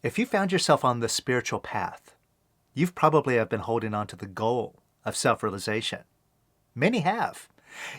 If you found yourself on the spiritual path, you've probably have been holding on to the goal of self-realization. Many have,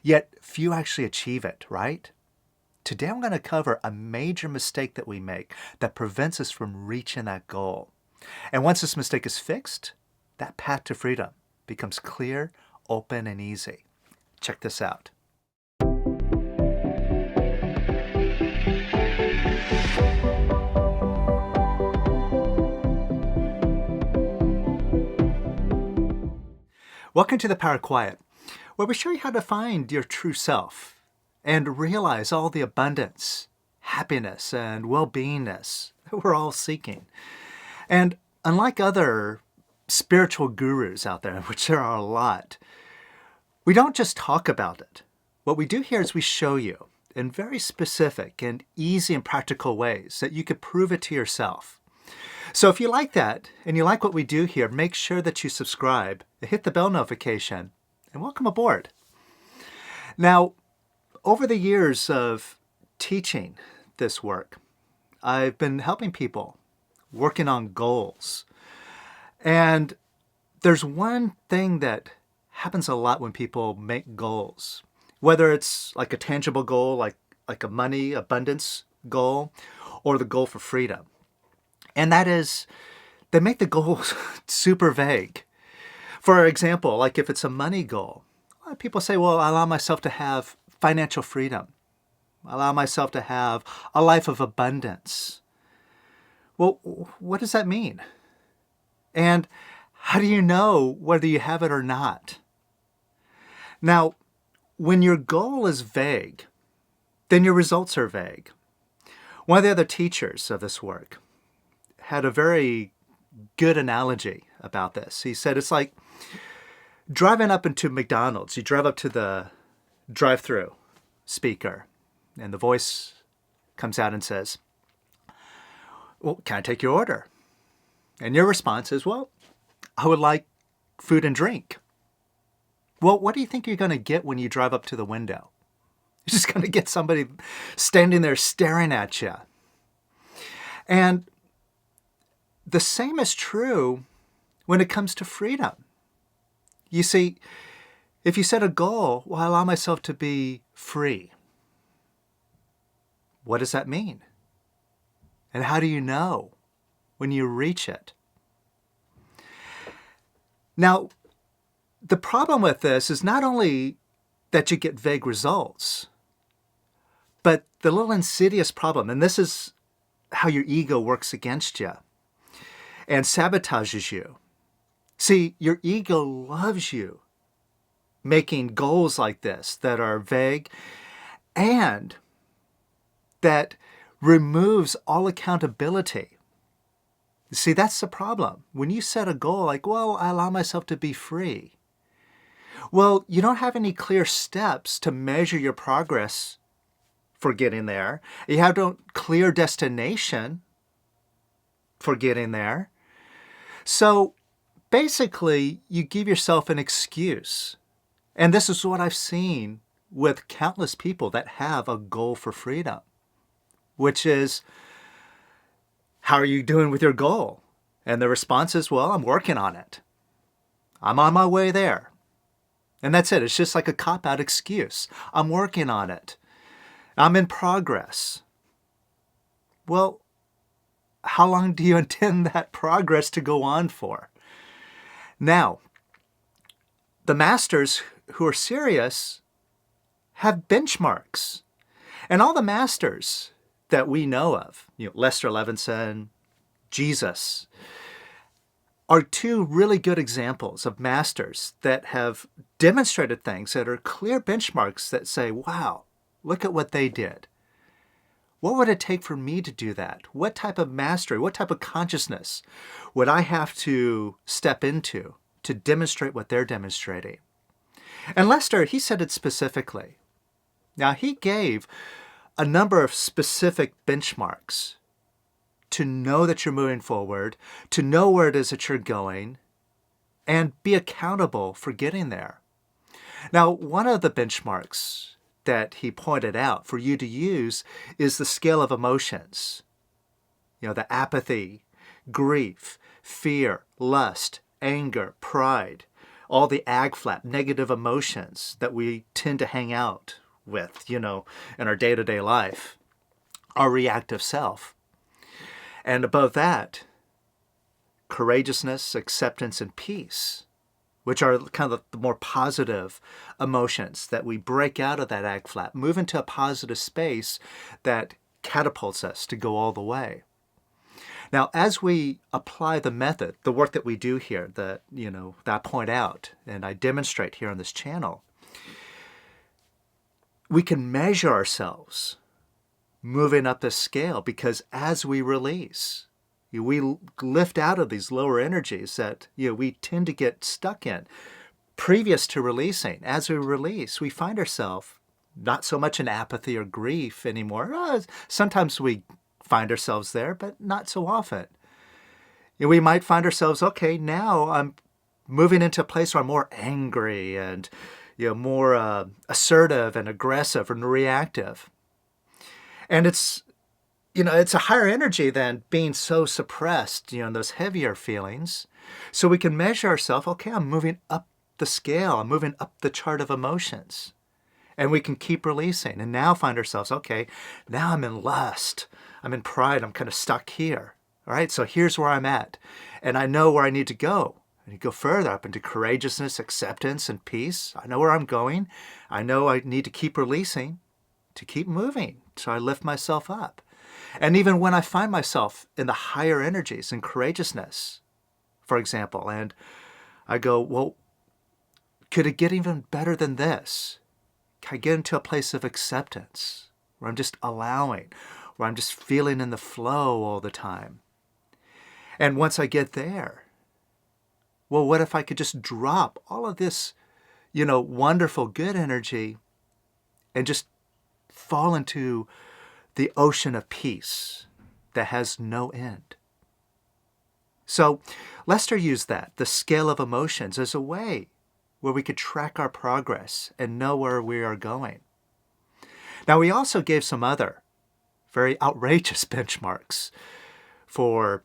yet few actually achieve it, right? Today I'm going to cover a major mistake that we make that prevents us from reaching that goal. And once this mistake is fixed, that path to freedom becomes clear, open, and easy. Check this out. Welcome to the Power of Quiet, where we show you how to find your true self and realize all the abundance, happiness, and well-beingness that we're all seeking. And unlike other spiritual gurus out there, which there are a lot, we don't just talk about it. What we do here is we show you in very specific and easy and practical ways that you could prove it to yourself. So if you like that and you like what we do here, make sure that you subscribe, hit the bell notification, and welcome aboard. Now, over the years of teaching this work, I've been helping people working on goals. And there's one thing that happens a lot when people make goals, whether it's like a tangible goal, like a money abundance goal, or the goal for freedom. And that is, they make the goals super vague. For example, like if it's a money goal, a lot of people say, well, I allow myself to have financial freedom. I allow myself to have a life of abundance. Well, what does that mean? And how do you know whether you have it or not? Now, when your goal is vague, then your results are vague. One of the other teachers of this work had a very good analogy about this. He said it's like driving up into McDonald's. You drive up to the drive-through speaker, and the voice comes out and says, well, can I take your order? And your response is, well, I would like food and drink. Well, what do you think you're going to get when you drive up to the window? You're just going to get somebody standing there staring at you. And the same is true when it comes to freedom. You see, if you set a goal, well, I allow myself to be free. What does that mean? And how do you know when you reach it? Now, the problem with this is not only that you get vague results, but the little insidious problem, and this is how your ego works against you and sabotages you. See, your ego loves you making goals like this that are vague and that removes all accountability. See, that's the problem. When you set a goal like, well, I allow myself to be free. Well, you don't have any clear steps to measure your progress for getting there. You have no clear destination for getting there. So basically, you give yourself an excuse. And this is what I've seen with countless people that have a goal for freedom, which is, how are you doing with your goal? And the response is, well, I'm working on it. I'm on my way there. And that's it. It's just like a cop-out excuse. I'm working on it. I'm in progress. Well, how long do you intend that progress to go on for? Now, the masters who are serious have benchmarks. And all the masters that we know of, Lester Levinson, Jesus, are two really good examples of masters that have demonstrated things that are clear benchmarks that say, wow, look at what they did. What would it take for me to do that? What type of mastery, what type of consciousness would I have to step into to demonstrate what they're demonstrating? And Lester, he said it specifically. Now, he gave a number of specific benchmarks to know that you're moving forward, to know where it is that you're going, and be accountable for getting there. Now, one of the benchmarks that he pointed out for you to use is the scale of emotions. The apathy, grief, fear, lust, anger, pride, all the ag-flap, negative emotions that we tend to hang out with, in our day-to-day life, our reactive self. And above that, courageousness, acceptance, and peace, which are kind of the more positive emotions that we break out of that ag-flap, move into a positive space that catapults us to go all the way. Now, as we apply the method, the work that we do here, that I point out and I demonstrate here on this channel, we can measure ourselves moving up the scale, because as we release, we lift out of these lower energies that we tend to get stuck in. Previous to releasing, as we release, we find ourselves not so much in apathy or grief anymore. Sometimes we find ourselves there, but not so often. We might find ourselves, okay, now I'm moving into a place where I'm more angry and more assertive and aggressive and reactive. And it's a higher energy than being so suppressed, those heavier feelings. So we can measure ourselves, okay, I'm moving up the scale, I'm moving up the chart of emotions. And we can keep releasing and now find ourselves, okay, now I'm in lust, I'm in pride, I'm kind of stuck here. All right, so here's where I'm at. And I know where I need to go. I need to go further up into courageousness, acceptance, and peace. I know where I'm going. I know I need to keep releasing, to keep moving. So I lift myself up. And even when I find myself in the higher energies and courageousness, for example, and I go, well, could it get even better than this? Can I get into a place of acceptance where I'm just allowing, where I'm just feeling in the flow all the time? And once I get there, well, what if I could just drop all of this, wonderful, good energy and just fall into the ocean of peace that has no end? So Lester used that, the scale of emotions, as a way where we could track our progress and know where we are going. Now, we also gave some other very outrageous benchmarks for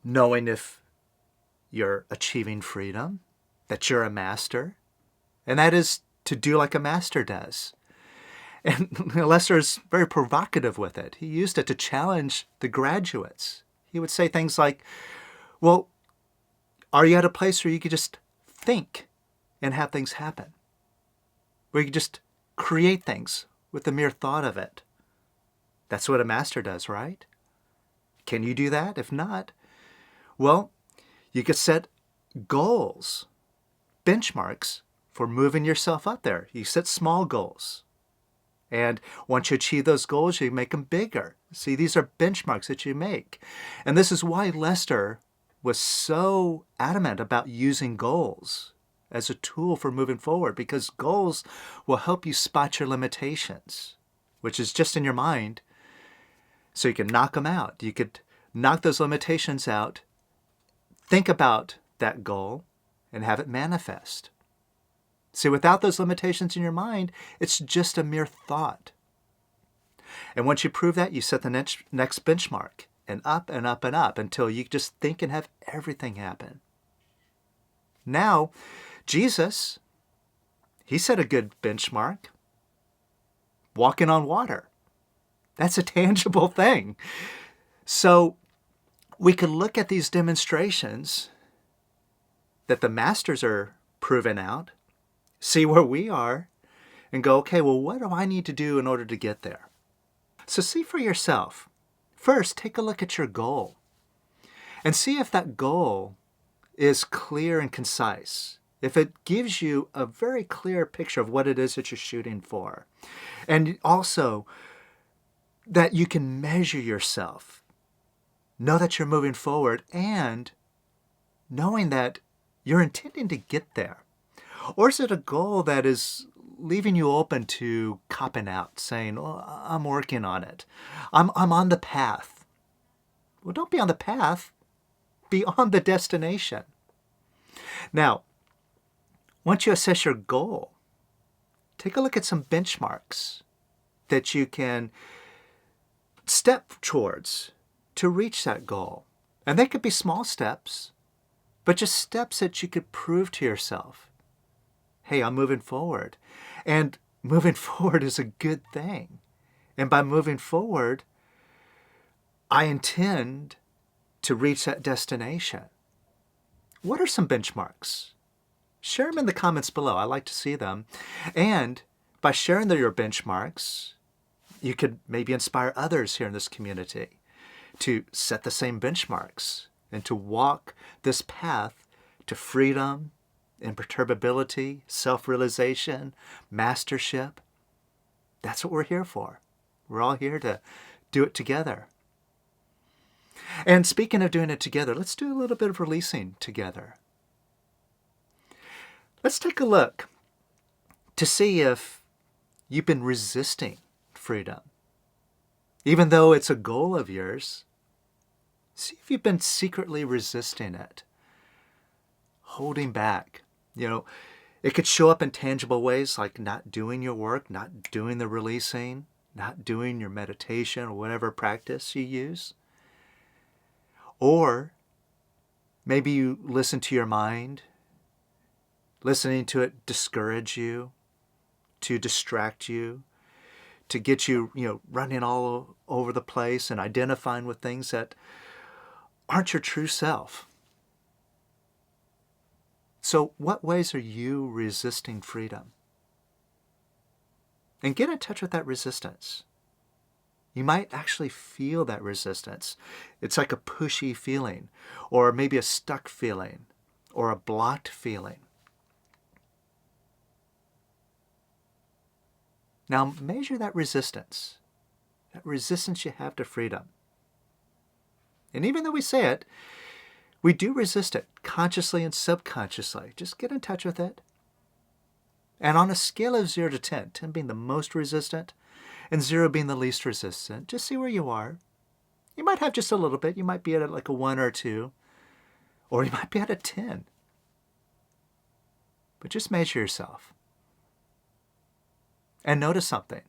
knowing if you're achieving freedom, that you're a master, and that is to do like a master does. And Lester is very provocative with it. He used it to challenge the graduates. He would say things like, well, are you at a place where you could just think and have things happen? Where you could just create things with the mere thought of it? That's what a master does, right? Can you do that? If not, well, you could set goals, benchmarks for moving yourself up there. You set small goals. And once you achieve those goals, you make them bigger. See, these are benchmarks that you make. And this is why Lester was so adamant about using goals as a tool for moving forward, because goals will help you spot your limitations, which is just in your mind, so you can knock them out. You could knock those limitations out, think about that goal, and have it manifest. See, without those limitations in your mind, it's just a mere thought. And once you prove that, you set the next benchmark, and up and up and up until you just think and have everything happen. Now, Jesus, he set a good benchmark. Walking on water. That's a tangible thing. So we could look at these demonstrations that the masters are proving out, see where we are, and go, okay, well, what do I need to do in order to get there? So see for yourself. First, take a look at your goal and see if that goal is clear and concise, if it gives you a very clear picture of what it is that you're shooting for. And also that you can measure yourself, know that you're moving forward, and knowing that you're intending to get there. Or is it a goal that is leaving you open to copping out, saying, oh, I'm working on it. I'm on the path. Well, don't be on the path. Be on the destination. Now, once you assess your goal, take a look at some benchmarks that you can step towards to reach that goal. And they could be small steps, but just steps that you could prove to yourself, hey, I'm moving forward. And moving forward is a good thing. And by moving forward, I intend to reach that destination. What are some benchmarks? Share them in the comments below. I like to see them. And by sharing your benchmarks, you could maybe inspire others here in this community to set the same benchmarks and to walk this path to freedom, imperturbability, self-realization, mastership. That's what we're here for. We're all here to do it together. And speaking of doing it together, let's do a little bit of releasing together. Let's take a look to see if you've been resisting freedom. Even though it's a goal of yours, see if you've been secretly resisting it, holding back. It could show up in tangible ways like not doing your work, not doing the releasing, not doing your meditation or whatever practice you use. Or maybe you listen to your mind, listening to it discourage you, to distract you, to get you, running all over the place and identifying with things that aren't your true self. So what ways are you resisting freedom? And get in touch with that resistance. You might actually feel that resistance. It's like a pushy feeling, or maybe a stuck feeling, or a blocked feeling. Now measure that resistance you have to freedom. And even though we say it, we do resist it consciously and subconsciously. Just get in touch with it. And on a scale of 0 to 10, 10 being the most resistant and 0 being the least resistant, just see where you are. You might have just a little bit. You might be at like a 1 or a 2, or you might be at a 10. But just measure yourself. And notice something.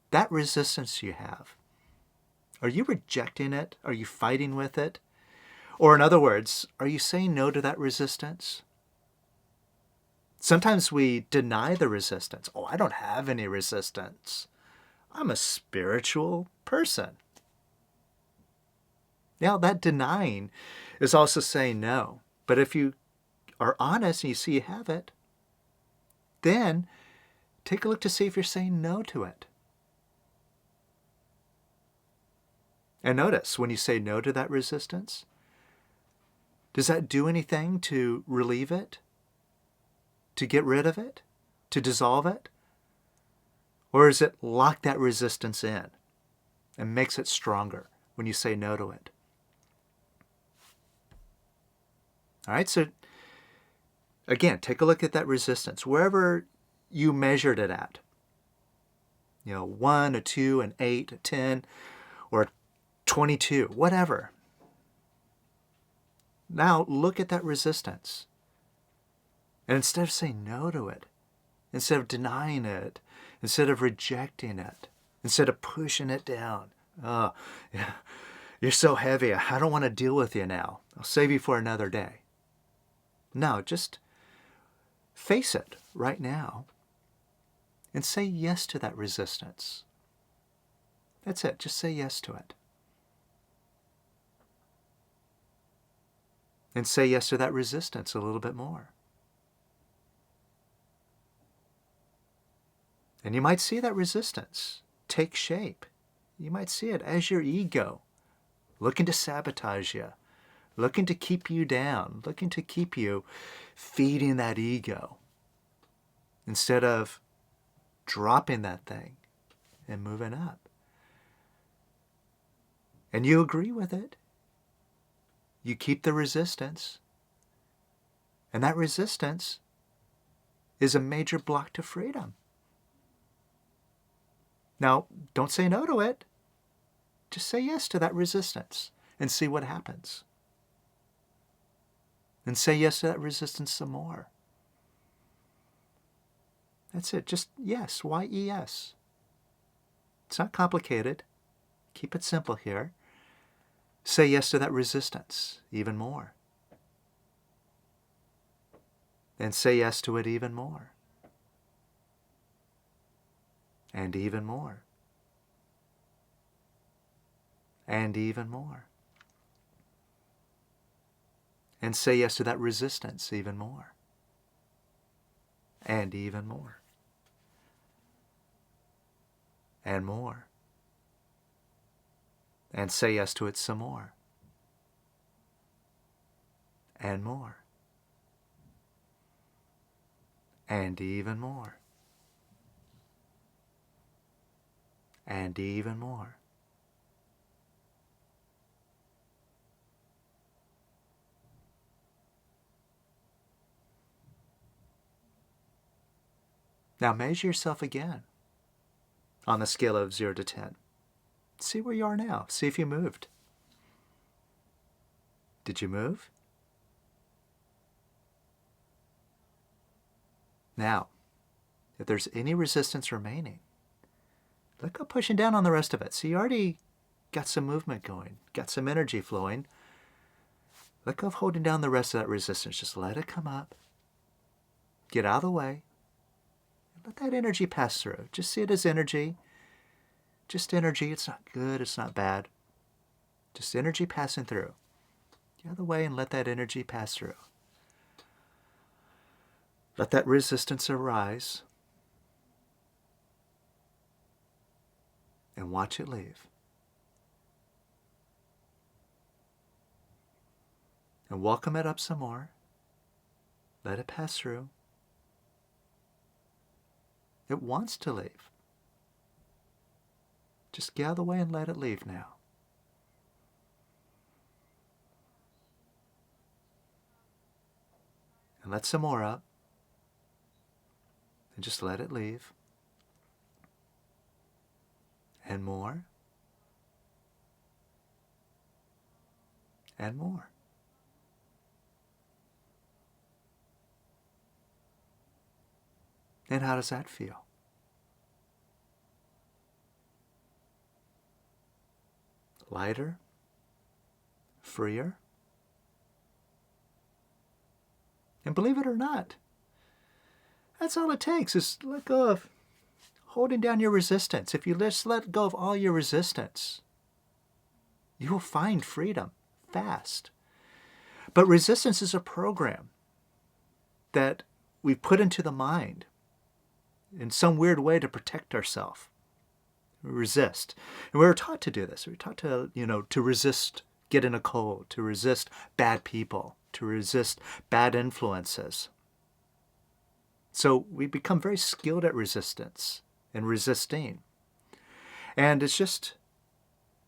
That resistance you have, are you rejecting it? Are you fighting with it? Or in other words, are you saying no to that resistance? Sometimes we deny the resistance. Oh, I don't have any resistance. I'm a spiritual person. Now, that denying is also saying no. But if you are honest and you see you have it, then take a look to see if you're saying no to it. And notice, when you say no to that resistance, does that do anything to relieve it? To get rid of it? To dissolve it? Or is it lock that resistance in and makes it stronger when you say no to it? All right, so again, take a look at that resistance. Wherever you measured it at, 1, a 2, an 8, a 10, or a 22, whatever. Now look at that resistance. And instead of saying no to it, instead of denying it, instead of rejecting it, instead of pushing it down, oh, yeah, you're so heavy, I don't want to deal with you now. I'll save you for another day. No, just face it right now and say yes to that resistance. That's it. Just say yes to it. And say yes to that resistance a little bit more. And you might see that resistance take shape. You might see it as your ego looking to sabotage you, looking to keep you down, looking to keep you feeding that ego instead of dropping that thing and moving up. And you agree with it. You keep the resistance. And that resistance is a major block to freedom. Now, don't say no to it. Just say yes to that resistance and see what happens. And say yes to that resistance some more. That's it. Just yes. Y-E-S. It's not complicated. Keep it simple here. Say yes to that resistance even more. And say yes to it even more. And even more. And even more. And say yes to that resistance even more. And even more. And more. And say yes to it some more. And more. And even more. And even more. Now measure yourself again on the scale of 0 to 10. See where you are now. See if you moved. Did you move? Now, if there's any resistance remaining, let go pushing down on the rest of it. So you already got some movement going, got some energy flowing. Let go of holding down the rest of that resistance. Just let it come up. Get out of the way. Let that energy pass through. Just see it as energy. Just energy. It's not good. It's not bad. Just energy passing through. Get out of the way and let that energy pass through. Let that resistance arise. And watch it leave. And welcome it up some more. Let it pass through. It wants to leave. Just get out of the way and let it leave now. And let some more up. And just let it leave. And more. And more. And how does that feel? Lighter? Freer? And believe it or not, that's all it takes is let go of holding down your resistance. If you just let go of all your resistance, you will find freedom fast. But resistance is a program that we put into the mind in some weird way to protect ourselves. We resist. And we were taught to do this. We were taught to, to resist getting a cold, to resist bad people, to resist bad influences. So we become very skilled at resistance and resisting. And it's just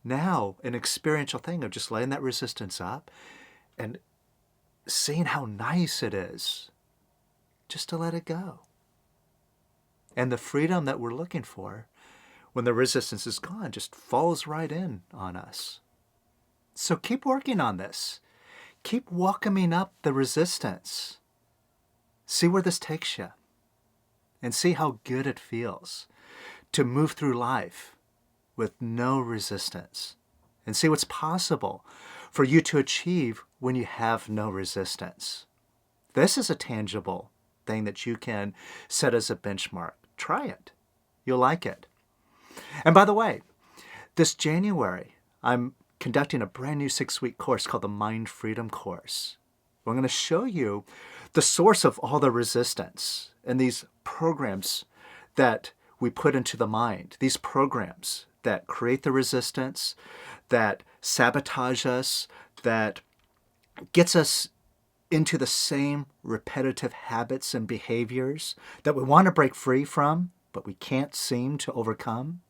now an experiential thing of just letting that resistance up and seeing how nice it is just to let it go. And the freedom that we're looking for when the resistance is gone just falls right in on us. So keep working on this. Keep welcoming up the resistance. See where this takes you. And see how good it feels to move through life with no resistance. And see what's possible for you to achieve when you have no resistance. This is a tangible thing that you can set as a benchmark. Try it. You'll like it. And by the way, this January, I'm conducting a brand new 6-week course called the Mind Freedom Course. I'm going to show you the source of all the resistance and these programs that we put into the mind, these programs that create the resistance, that sabotage us, that gets us into the same repetitive habits and behaviors that we want to break free from, but we can't seem to overcome.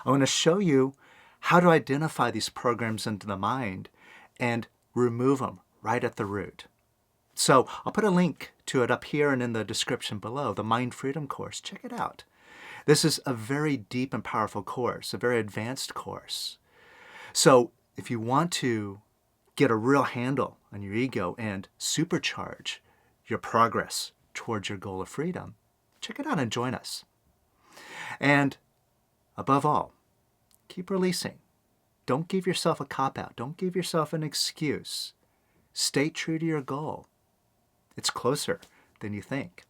I'm going to show you how to identify these programs into the mind and remove them right at the root. So I'll put a link to it up here and in the description below, the Mind Freedom course. Check it out. This is a very deep and powerful course, a very advanced course. So if you want to get a real handle on your ego and supercharge your progress towards your goal of freedom, check it out and join us. And above all, keep releasing. Don't give yourself a cop-out. Don't give yourself an excuse. Stay true to your goal. It's closer than you think.